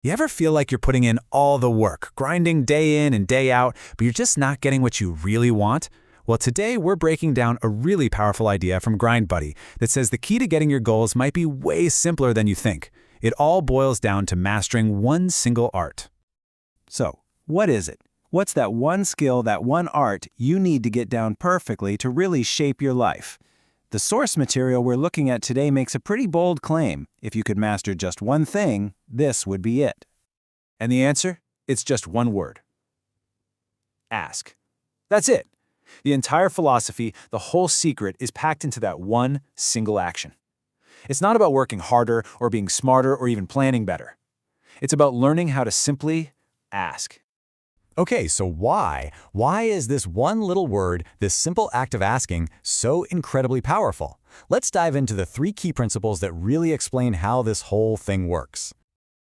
You ever feel like you're putting in all the work, grinding day in and day out, but you're just not getting what you really want? Well, today we're breaking down a really powerful idea from GrindBuddy that says the key to getting your goals might be way simpler than you think. It all boils down to mastering one single art. So, what is it? What's that one skill, that one art you need to get down perfectly to really shape your life? The source material we're looking at today makes a pretty bold claim. If you could master just one thing, this would be it. And the answer? It's just one word. Ask. That's it. The entire philosophy, the whole secret is packed into that one single action. It's not about working harder or being smarter or even planning better. It's about learning how to simply ask. Okay, so why? Why is this one little word, this simple act of asking, so incredibly powerful? Let's dive into the 3 key principles that really explain how this whole thing works.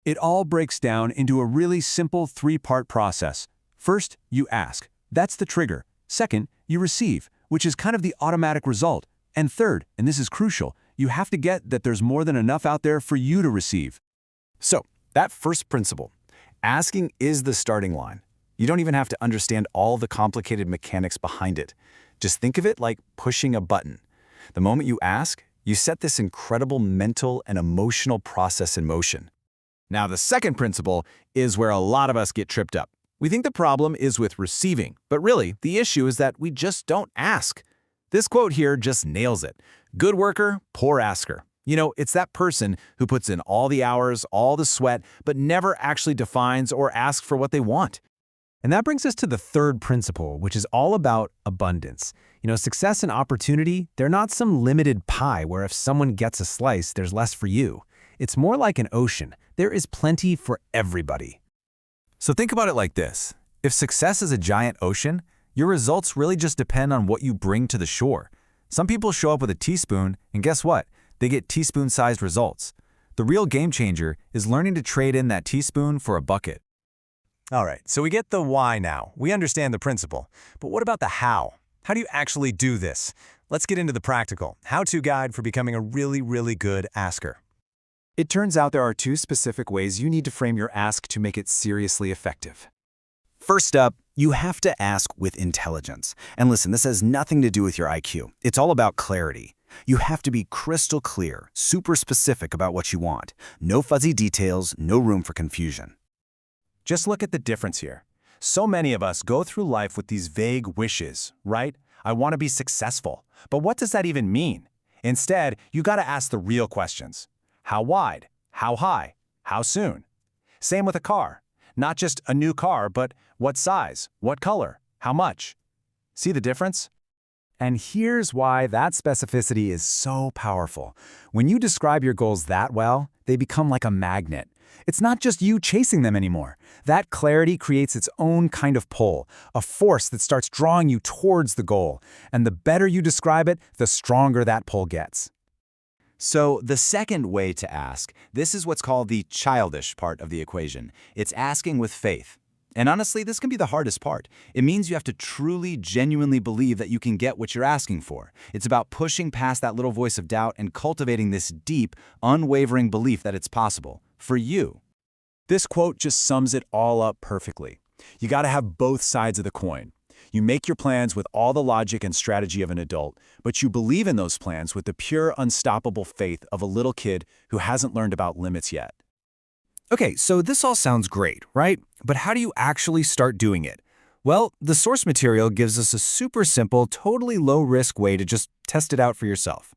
It all breaks down into a really simple 3-part process. First, you ask. That's the trigger. Second, you receive, which is kind of the automatic result. And third, and this is crucial, you have to get that there's more than enough out there for you to receive. So, that first principle, asking is the starting line. You don't even have to understand all the complicated mechanics behind it. Just think of it like pushing a button. The moment you ask, you set this incredible mental and emotional process in motion. Now, the second principle is where a lot of us get tripped up. We think the problem is with receiving, but really, the issue is that we just don't ask. This quote here just nails it. Good worker, poor asker. You know, it's that person who puts in all the hours, all the sweat, but never actually defines or asks for what they want. And that brings us to the third principle, which is all about abundance. You know, success and opportunity, they're not some limited pie where if someone gets a slice, there's less for you. It's more like an ocean. There is plenty for everybody. So think about it like this. If success is a giant ocean, your results really just depend on what you bring to the shore. Some people show up with a teaspoon, and guess what? They get teaspoon-sized results. The real game changer is learning to trade in that teaspoon for a bucket. All right, so we get the why now. We understand the principle. But what about the how? How do you actually do this? Let's get into the practical how-to guide for becoming a really good asker. It turns out there are 2 specific ways you need to frame your ask to make it seriously effective. First up, you have to ask with intelligence. And listen, this has nothing to do with your IQ. It's all about clarity. You have to be crystal clear, super specific about what you want. No fuzzy details, no room for confusion. Just look at the difference here. So many of us go through life with these vague wishes, right? I want to be successful. But what does that even mean? Instead, you got to ask the real questions. How wide? How high? How soon? Same with a car. Not just a new car, but what size? What color? How much? See the difference? And here's why that specificity is so powerful. When you describe your goals that well, they become like a magnet. It's not just you chasing them anymore. That clarity creates its own kind of pull, a force that starts drawing you towards the goal. And the better you describe it, the stronger that pull gets. So the second way to ask, this is what's called the childish part of the equation. It's asking with faith. And honestly, this can be the hardest part. It means you have to truly, genuinely believe that you can get what you're asking for. It's about pushing past that little voice of doubt and cultivating this deep, unwavering belief that it's possible. For you. This quote just sums it all up perfectly. You got to have both sides of the coin. You make your plans with all the logic and strategy of an adult, but you believe in those plans with the pure, unstoppable faith of a little kid who hasn't learned about limits yet. Okay, so this all sounds great, right? But how do you actually start doing it? Well, the source material gives us a super simple, totally low-risk way to just test it out for yourself.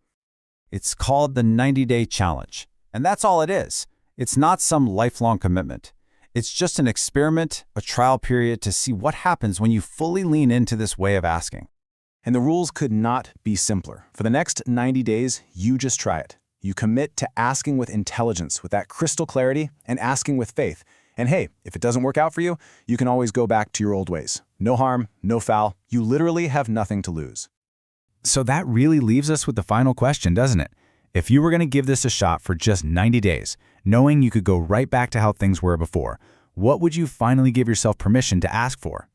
It's called the 90-day challenge. And that's all it is. It's not some lifelong commitment. It's just an experiment, a trial period to see what happens when you fully lean into this way of asking. And the rules could not be simpler. For the next 90 days, you just try it. You commit to asking with intelligence, with that crystal clarity, and asking with faith. And hey, if it doesn't work out for you, you can always go back to your old ways. No harm, no foul. You literally have nothing to lose. So that really leaves us with the final question, doesn't it? If you were going to give this a shot for just 90 days, knowing you could go right back to how things were before, what would you finally give yourself permission to ask for?